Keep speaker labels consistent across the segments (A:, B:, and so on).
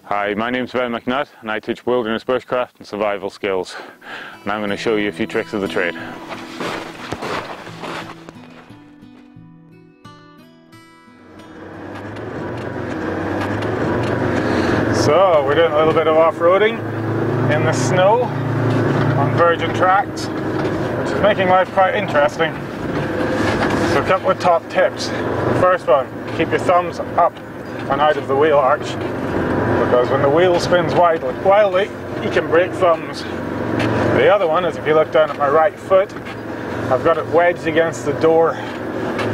A: Hi, my name's McNutt and I teach wilderness bushcraft and survival skills. And I'm going to show you a few tricks of the trade. So, we're doing a little bit of off-roading in the snow on virgin tracks, which is making life quite interesting. So a couple of top tips. The first one, keep your thumbs up and out of the wheel arch, because when the wheel spins wildly, you can break thumbs. The other one is if you look down at my right foot, I've got it wedged against the door.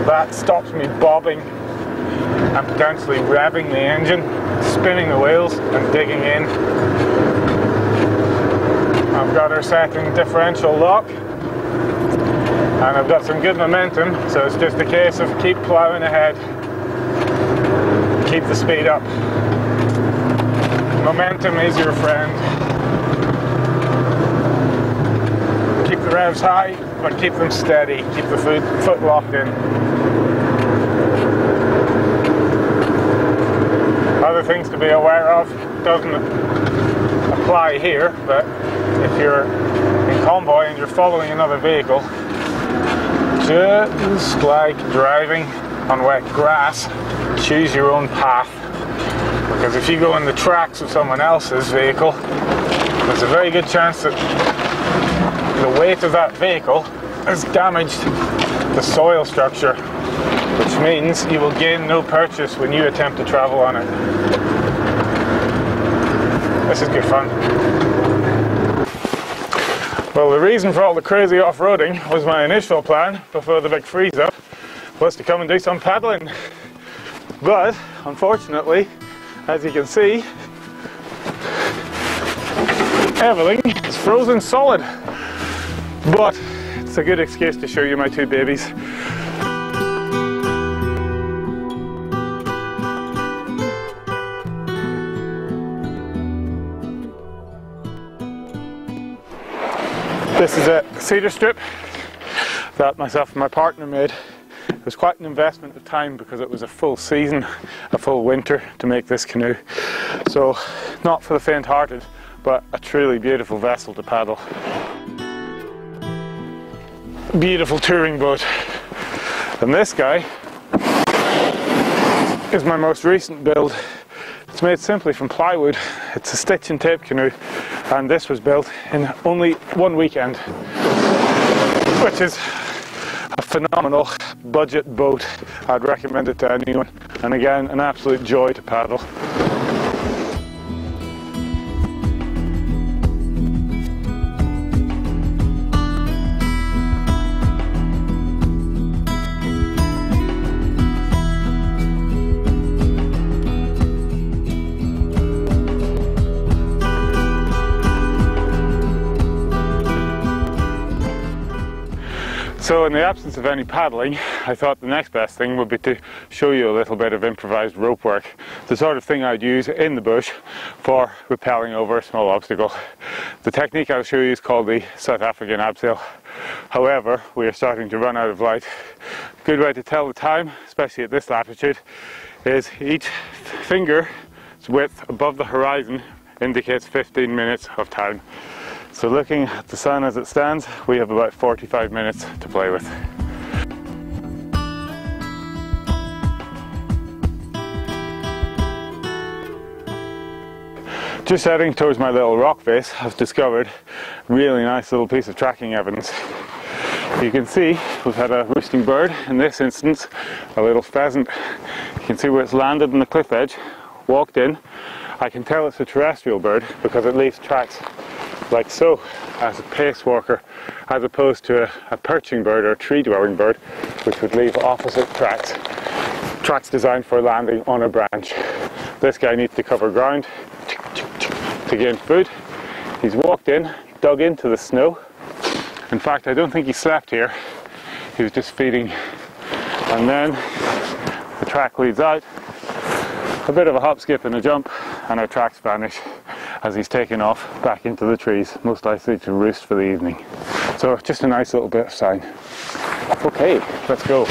A: That stops me bobbing and potentially revving the engine, spinning the wheels and digging in. I've got her set in differential lock and I've got some good momentum, so it's just a case of keep ploughing ahead, keep the speed up. Momentum is your friend. Keep the revs high, but keep them steady. Keep the foot locked in. Other things to be aware of, doesn't apply here, but if you're in convoy and you're following another vehicle, just like driving on wet grass, choose your own path. Because if you go in the tracks of someone else's vehicle, there's a very good chance that the weight of that vehicle has damaged the soil structure, which means you will gain no purchase when you attempt to travel on it. This is good fun. Well, the reason for all the crazy off-roading was my initial plan before the big freeze-up was to come and do some paddling. But, unfortunately, as you can see, everything is frozen solid. But it's a good excuse to show you my two babies. This is a cedar strip that myself and my partner made. It was quite an investment of time because it was a full season, a full winter to make this canoe. So not for the faint-hearted, but a truly beautiful vessel to paddle. Beautiful touring boat. And this guy is my most recent build. It's made simply from plywood. It's a stitch and tape canoe, and this was built in only one weekend, which is a phenomenal budget boat. I'd recommend it to anyone, and again, an absolute joy to paddle. So in the absence of any paddling, I thought the next best thing would be to show you a little bit of improvised rope work. The sort of thing I'd use in the bush for rappelling over a small obstacle. The technique I'll show you is called the South African abseil. However, we are starting to run out of light. A good way to tell the time, especially at this latitude, is each finger's width above the horizon indicates 15 minutes of time. So looking at the sun as it stands, we have about 45 minutes to play with. Just heading towards my little rock face, I've discovered a really nice little piece of tracking evidence. You can see we've had a roosting bird, in this instance a little pheasant. You can see where it's landed on the cliff edge, walked in. I can tell it's a terrestrial bird because it leaves tracks like so, as a pace walker, as opposed to a perching bird or a tree-dwelling bird, which would leave opposite tracks designed for landing on a branch. This guy needs to cover ground to gain food. He's walked in, dug into the snow. In fact, I don't think he slept here. He was just feeding. And then the track leads out, a bit of a hop, skip and a jump, and our tracks vanish as he's taken off back into the trees, most likely to roost for the evening. So just a nice little bit of sign. Okay, let's go.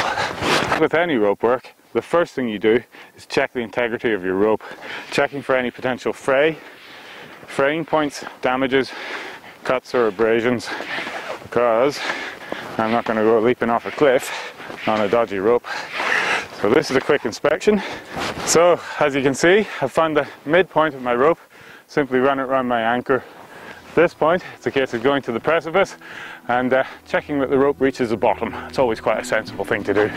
A: With any rope work, the first thing you do is check the integrity of your rope, checking for any potential fraying points, damages, cuts or abrasions, because I'm not going to go leaping off a cliff on a dodgy rope. So this is a quick inspection. So as you can see, I've found the midpoint of my rope, simply run it around my anchor. At this point, it's a case of going to the precipice and checking that the rope reaches the bottom. It's always quite a sensible thing to do.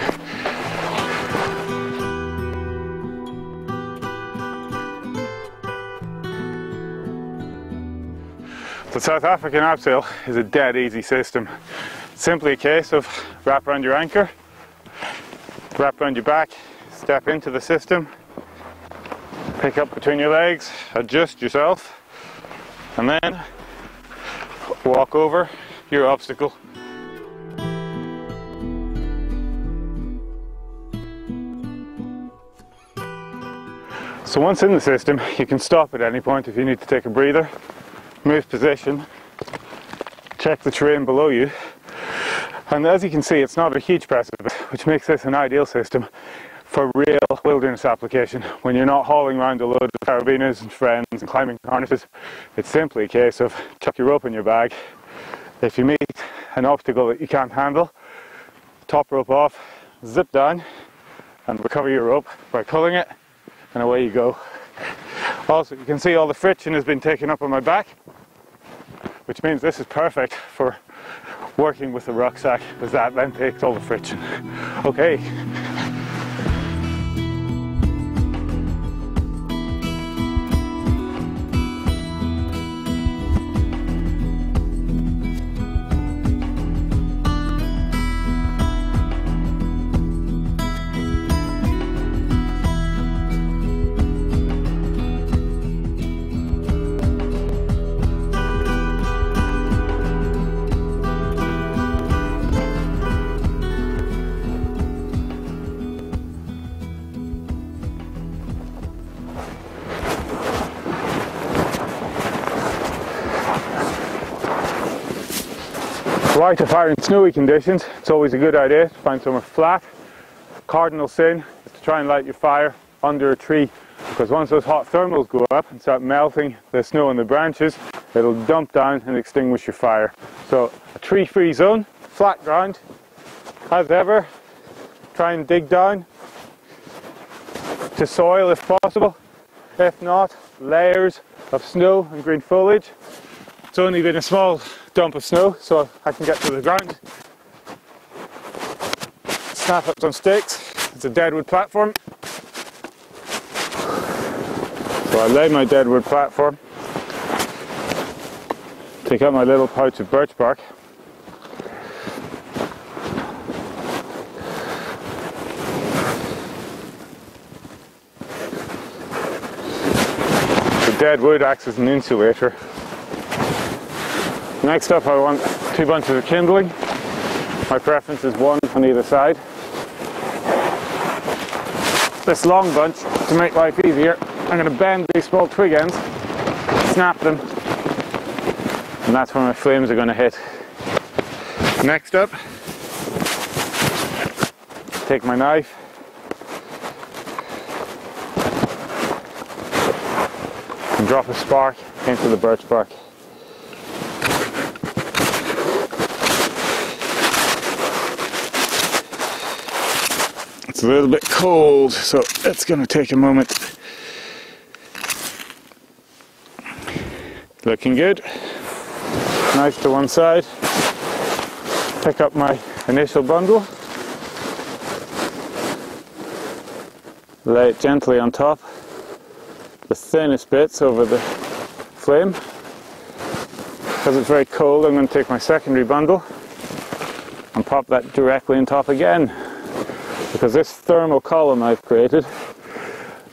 A: The South African abseil is a dead easy system. It's simply a case of wrap around your anchor, wrap around your back, step into the system, pick up between your legs, adjust yourself, and then walk over your obstacle. So once in the system, you can stop at any point if you need to take a breather, move position, check the terrain below you. And as you can see, it's not a huge precipice, which makes this an ideal system for real wilderness application. When you're not hauling around a load of carabiners and friends and climbing harnesses, it's simply a case of chuck your rope in your bag. If you meet an obstacle that you can't handle, top rope off, zip down and recover your rope by pulling it, and away you go. Also, you can see all the friction has been taken up on my back, which means this is perfect for working with the rucksack, because that then takes all the friction. Okay. Right, if are in snowy conditions, it's always a good idea to find somewhere flat. Cardinal sin is to try and light your fire under a tree, because once those hot thermals go up and start melting the snow on the branches, it'll dump down and extinguish your fire. So a tree-free zone, flat ground. As ever, try and dig down to soil if possible. If not, layers of snow and green foliage. It's only been a small dump of snow, so I can get to the ground. Snap up some sticks. It's a deadwood platform. So I lay my deadwood platform, take out my little pouch of birch bark, the dead wood acts as an insulator. Next up, I want 2 bunches of kindling. My preference is 1 on either side. This long bunch, to make life easier, I'm going to bend these small twig ends, snap them, and that's where my flames are going to hit. Next up, take my knife, and drop a spark into the birch bark. It's a little bit cold, so it's going to take a moment. Looking good. Knife to one side. Pick up my initial bundle. Lay it gently on top. The thinnest bits over the flame. Because it's very cold, I'm going to take my secondary bundle and pop that directly on top again. Because this thermal column I've created,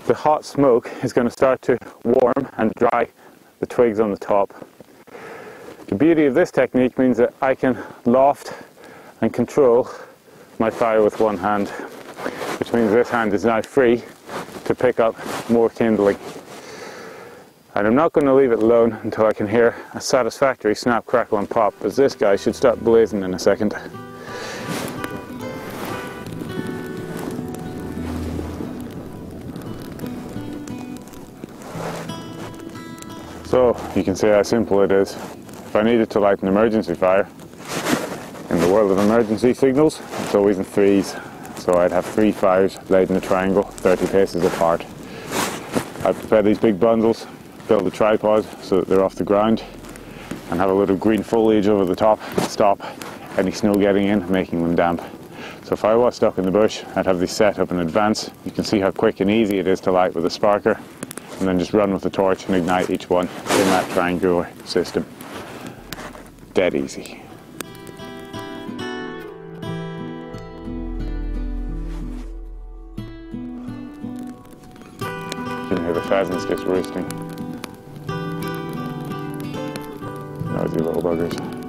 A: the hot smoke is going to start to warm and dry the twigs on the top. The beauty of this technique means that I can loft and control my fire with one hand, which means this hand is now free to pick up more kindling. And I'm not going to leave it alone until I can hear a satisfactory snap, crackle and pop, as this guy should start blazing in a second. So you can see how simple it is. If I needed to light an emergency fire, in the world of emergency signals, it's always in threes. So I'd have 3 fires laid in a triangle, 30 paces apart. I'd prepare these big bundles, build a tripod so that they're off the ground, and have a little green foliage over the top to stop any snow getting in, making them damp. So if I was stuck in the bush, I'd have these set up in advance. You can see how quick and easy it is to light with a sparker, and then just run with the torch and ignite each one in that triangular system. Dead easy. You can hear the pheasants just roosting. Noisy little buggers.